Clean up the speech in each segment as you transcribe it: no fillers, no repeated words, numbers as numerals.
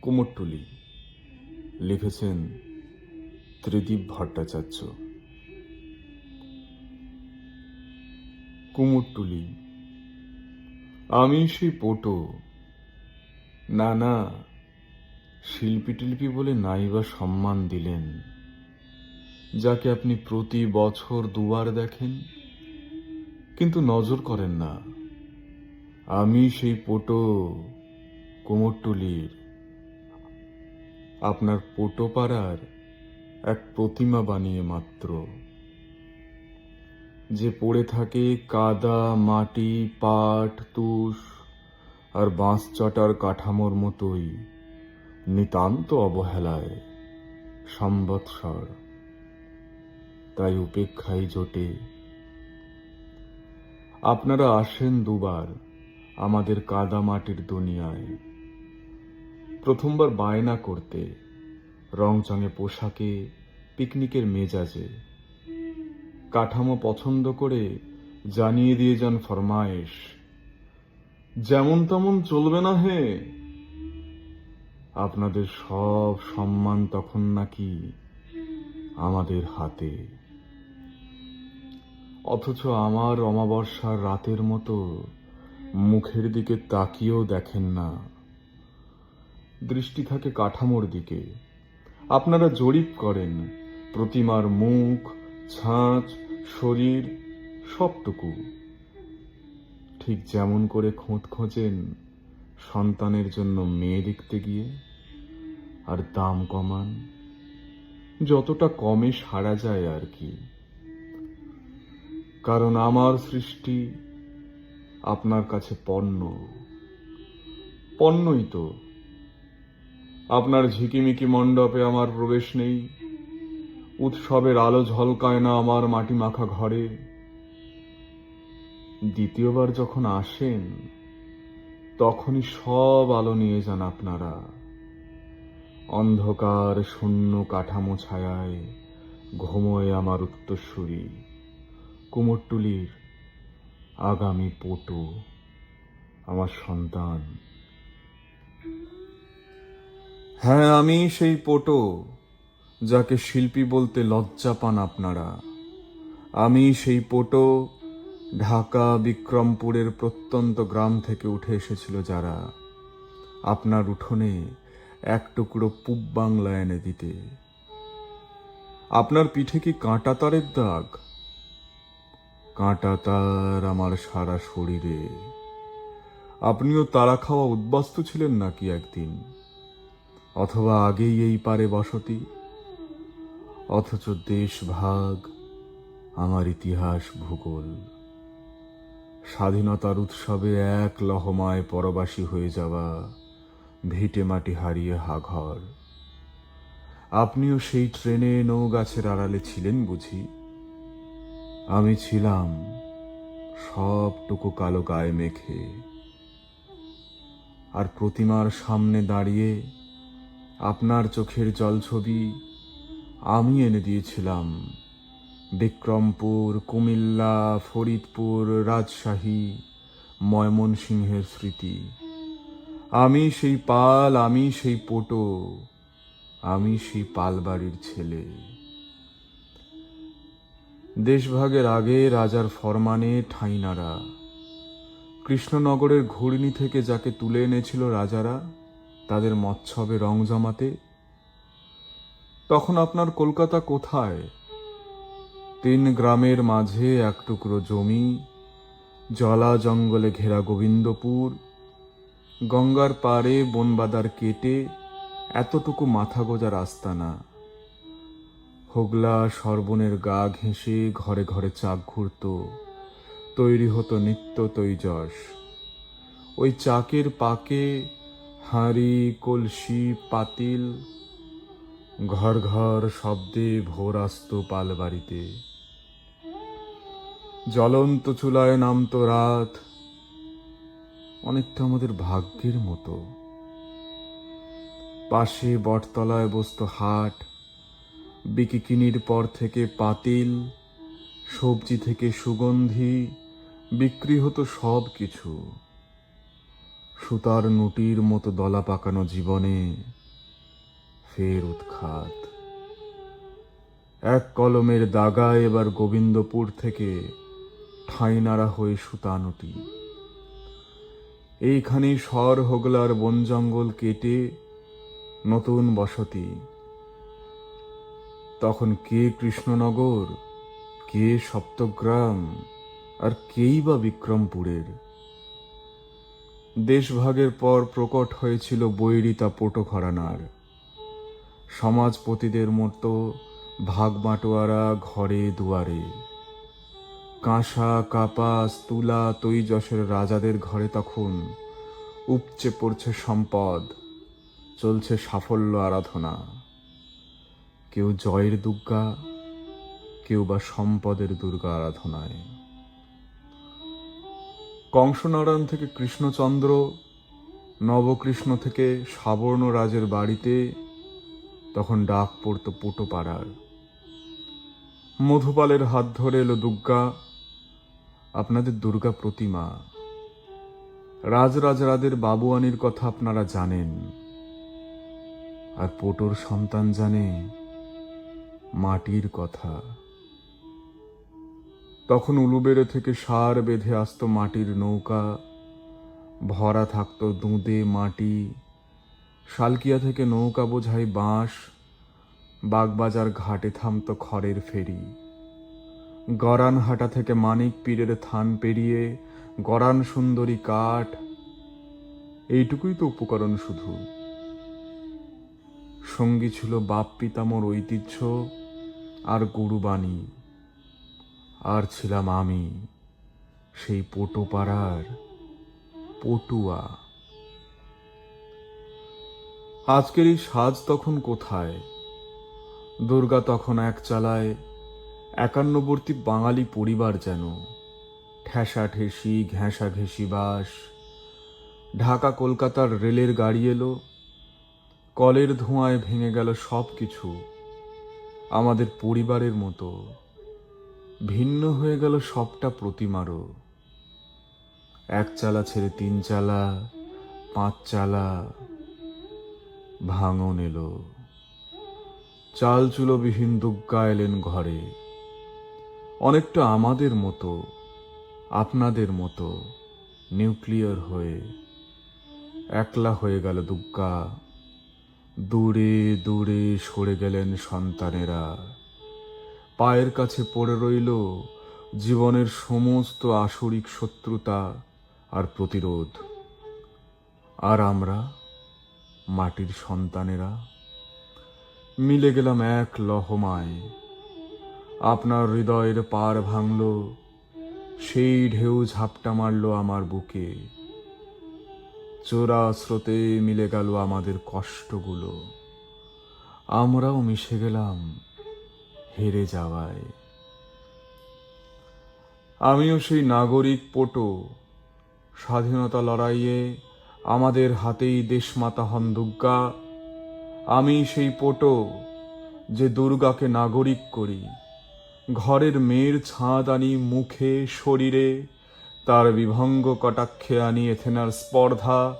কুমোরটুলি। লিখেছেন ত্রিদীপ ভট্টাচার্য। কুমোরটুলি। আমি সেই পটো। না না, শিল্পী টিল্পী বলে নাইবা সম্মান দিলেন, যাকে আপনি প্রতি বছর দুবার দেখেন কিন্তু নজর করেন না। আমি সেই পটো, কুমোরটুলির, আপনার পটো পাড়ার এক প্রতিমা বানিয়ে মাত্র, যে পড়ে থাকে কাদা, মাটি, পাট, তুষ আর বাঁশ চটার কাঠামোর মতোই নিতান্ত অবহেলায় সম্বৎসর। তাই উপেক্ষাই জোটে। আপনারা আসেন দুবার আমাদের কাদা মাটির দুনিয়ায়। প্রথমবার বায়না করতে, রংচঙে পোশাকে, পিকনিকের মেজাজে। কাঠামো পছন্দ করে জানিয়ে দিয়ে যান ফরমায়েশ, যেমন তেমন চলবে না হে। আপনাদের সব সম্মান তখন নাকি আমাদের হাতে। অথচ আমার অমাবস্যার রাতের মতো মুখের দিকে তাকিয়েও দেখেন না। দৃষ্টি থাকে কাঠামোর দিকে। আপনারা জরিপ করেন প্রতিমার মুখ, ছাঁচ, শরীর সবটুকু। ঠিক যেমন করে খোঁজ খোঁজেন সন্তানের জন্য মেয়ে দেখতে গিয়ে, আর দাম কমান যতটা কমে সারা যায় আর কি। কারণ আমার সৃষ্টি আপনার কাছে পণ্য। পণ্যই তো। আপনার ঝিকিমিকি মণ্ডপে আমার প্রবেশ নেই, উৎসবের আলো ঝলকায় না আমার মাটি মাখা ঘরে। দ্বিতীয়বার যখন আসেন তখনই সব আলো নিয়ে যান আপনারা। অন্ধকার শূন্য কাঠামো ছায়ায় ঘুমোয় আমার উত্তরসূরি, কুমোরটুলির আগামী পটু, আমার সন্তান। হ্যাঁ, আমি সেই পটো, যাকে শিল্পী বলতে লজ্জা পান আপনারা। আমি সেই পটো, ঢাকা বিক্রমপুরের প্রত্যন্ত গ্রাম থেকে উঠে এসেছিল যারা আপনার উঠোনে এক টুকরো পূব বাংলা এনে দিতে। আপনার পিঠে কি কাঁটা তারের দাগ? কাঁটা তার আমার সারা শরীরে। আপনিও তারা খাওয়া উদ্বাস্তু ছিলেন নাকি একদিন? অথবা আগেই এই পারে বসতি? অথচ দেশ ভাগ, আমার ইতিহাস ভূগোল। স্বাধীনতার উৎসবে এক লহমায় পরবাসী হয়ে যাওয়া, ভিটে মাটি হারিয়ে হাঘর। আপনিও সেই ট্রেনে নৌ গাছের আড়ালে ছিলেন বুঝি? আমি ছিলাম সবটুকু কালো গায়ে মেখে। আর প্রতিমার সামনে দাঁড়িয়ে আপনার চোখের জলছবি আমি এনে দিয়েছিলাম বিক্রমপুর, কুমিল্লা, ফরিদপুর, রাজশাহী, ময়মনসিংহের স্মৃতি। আমি সেই পাল, আমি সেই পটো, আমি সেই পালবাড়ির ছেলে। দেশভাগের আগে রাজার ফরমানে ঠাঁই নাড়া, কৃষ্ণনগরের ঘূর্ণি থেকে যাকে তুলে এনেছিল রাজারা তাদের মৎসবে রং জমাতে, তখন আপনার কলকাতা কোথায়? 3 গ্রামের মাঝে এক টুকরো জমি, জলা জঙ্গলে ঘেরা গোবিন্দপুর, গঙ্গার পাড়ে বনবাদার কেটে এতটুকু মাথা গোজার আস্তানা। হোগলা সর্বনের গা ঘেঁষে ঘরে ঘরে চাক ঘুরত, তৈরি হতো নিত্য তৈজস। ওই চাকের পাকে হাঁড়ি, কলসি, পাতিল, ঘর ঘর শব্দে ভোর আসত পালবাড়িতে। জ্বলন্ত চুলায় নামতো রাত, অনেকটা আমাদের ভাগ্যের মতো। পাশে বটতলায় বসতো হাট, বিকিকিনির পর থেকে পাতিল, সবজি থেকে সুগন্ধি, বিক্রি হতো সব কিছু। সুতার নুটির মতো দলা পাকানো জীবনে ফের উৎখাত। এক কলমের দাগা এবার গোবিন্দপুর থেকে ঠাঁই নাড়া হয়ে সুতানুটি। এইখানেই শর হোগলার বন জঙ্গল কেটে নতুন বসতি। তখন কে কৃষ্ণনগর, কে সপ্তগ্রাম, আর কেই বা বিক্রমপুরের। দেশভাগের পর প্রকট হয়েছিল বৈরিতা পোটো ঘরানার। সমাজপতিদের মতো ভাগ বাটোয়ারা ঘরে দুয়ারে। কাঁসা, কাপাস, তুলা, তৈজসের রাজাদের ঘরে তখন উপচে পড়ছে সম্পদ, চলছে সাফল্য আরাধনা। কেউ জয়ের দুর্গা, কেউ বা সম্পদের দুর্গা আরাধনায়। কংসনারায়ণ থেকে কৃষ্ণচন্দ্র, নবকৃষ্ণ থেকে সাবর্ণ রাজের বাড়িতে তখন ডাক পড়ত পোটো পাড়ার। মধুপালের হাত ধরে এলো দুর্গা, আপনাদের দুর্গা প্রতিমা। রাজরাজরাদের বাবুয়ানির কথা আপনারা জানেন, আর পোটোর সন্তান জানে মাটির কথা। তখন উলুবেড়ে থেকে সার বেঁধে আসতো মাটির নৌকা, ভরা থাকতো দুঁদে মাটি। শালকিয়া থেকে নৌকা বোঝাই বাঁশ, বাগবাজার ঘাটে থামতো খড়ের ফেরি। গরানহাটা থেকে মানিক পীরের থান পেরিয়ে গরান সুন্দরী কাঠ। এইটুকুই তো উপকরণ শুধু। সঙ্গী ছিল বাপ পিতামোর ঐতিহ্য আর গুরুবাণী। আর ছিলাম আমি, সেই পোটো পাড়ার পটুয়া। আজকের এই সাজ তখন কোথায়? দুর্গা তখন এক চালায় একান্নবর্তী বাঙালি পরিবার যেন। ঠেসা ঠেসি, ঘেঁষা ঘেঁষি বাস। ঢাকা কলকাতার রেলের গাড়ি এলো, কলের ধোঁয়ায় ভেঙে গেল সব কিছু। আমাদের পরিবারের মতো ভিন্ন হয়ে গেল সবটা প্রতিমারও। এক চালা ছেড়ে তিন চালা, পাঁচ চালা। ভাঙন এলো, চাল চুলোবিহীন দুর্গা এলেন ঘরে। অনেকটা আমাদের মতো, আপনাদের মতো নিউক্লিয়ার হয়ে একলা হয়ে গেল দুর্গা। দূরে দূরে সরে গেলেন সন্তানেরা। পায়ের কাছে পড়ে রইল জীবনের সমস্ত আসরিক শত্রুতা আর প্রতিরোধ। আর আমরা মাটির সন্তানেরা মিলে গেলাম এক লহমায়। আপনার হৃদয়ের পার ভাঙল, সেই ঢেউ ঝাপটা মারল আমার বুকে। চোরা স্রোতে মিলে গেল আমাদের কষ্টগুলো। আমরাও মিশে গেলাম হেরে যাওয়ায়। আমিও সেই নাগরিক পোটো। স্বাধীনতা লড়াইয়ে আমাদের হাতেই দেশমাতা হন দুর্গা। আমি সেই পোটো যে দুর্গাকে নাগরিক করি। ঘরের মেয়ের ছাঁদ আনি মুখে শরীরে, তার বিভঙ্গ কটাক্ষে আনি এথেনার স্পর্ধা,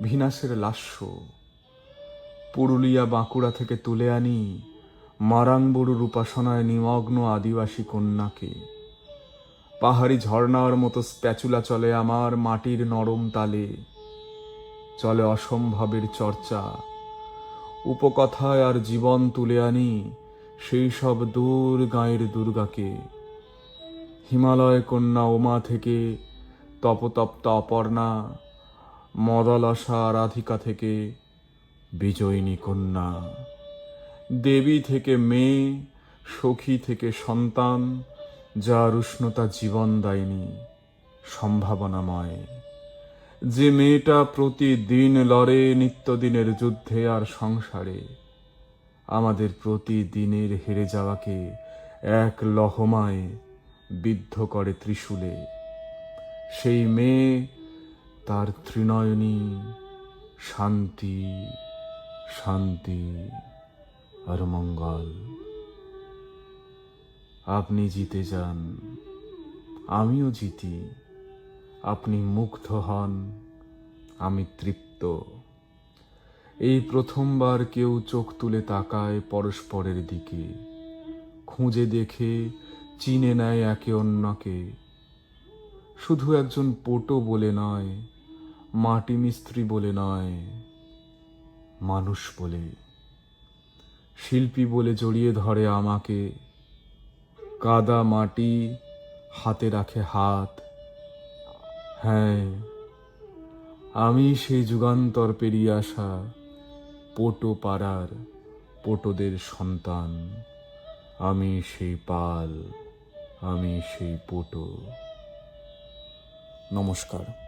ভিনাসের লাস্য। পুরুলিয়া বাঁকুড়া থেকে তুলে আনি মারাংবুরুর উপাসনায় নিমগ্ন আদিবাসী কন্যাকে। পাহাড়ি ঝর্ণার মতো স্প্যাচুলা চলে আমার মাটির নরম তালে। চলে অসম্ভবের চর্চা, উপকথায় আর জীবন তুলে আনি সেই সব দূর গাঁয়ের দুর্গাকে। হিমালয় কন্যা ওমা থেকে তপতপ্ত অপর্ণা, মদালসা রাধিকা থেকে বিজয়িনী কন্যা, দেবী থেকে মেয়ে, সখী থেকে সন্তান, যার উষ্ণতা জীবন দেয়নি, সম্ভাবনাময়। যে মেয়েটা প্রতিদিন লড়ে নিত্যদিনের যুদ্ধে আর সংসারে, আমাদের প্রতিদিনের হেরে যাওয়াকে এক লহমায় বিদ্ধ করে ত্রিশূলে। সেই মেয়ে, তার ত্রিনয়নী, শান্তি, শান্তি আর মঙ্গল। আপনি জিতে যান, আমিও জিতি। আপনি মুগ্ধ হন, আমি তৃপ্ত। এই প্রথমবার কেউ চোখ তুলে তাকায় পরস্পরের দিকে, খুঁজে দেখে চিনে নেয় একে অন্যকে, শুধু একজন পটো বলে নয়, মাটি মিস্ত্রি বলে নয়, মানুষ বলে, শিল্পী বলে জড়িয়ে ধরে আমাকে, কাদা মাটি হাতে রাখে হাত। হ্যাঁ, আমি সেই যুগান্তর পেরিয়ে আসা পটো পাড়ার পটোদের সন্তান। আমি সেই পাল, আমি সেই পটো। নমস্কার।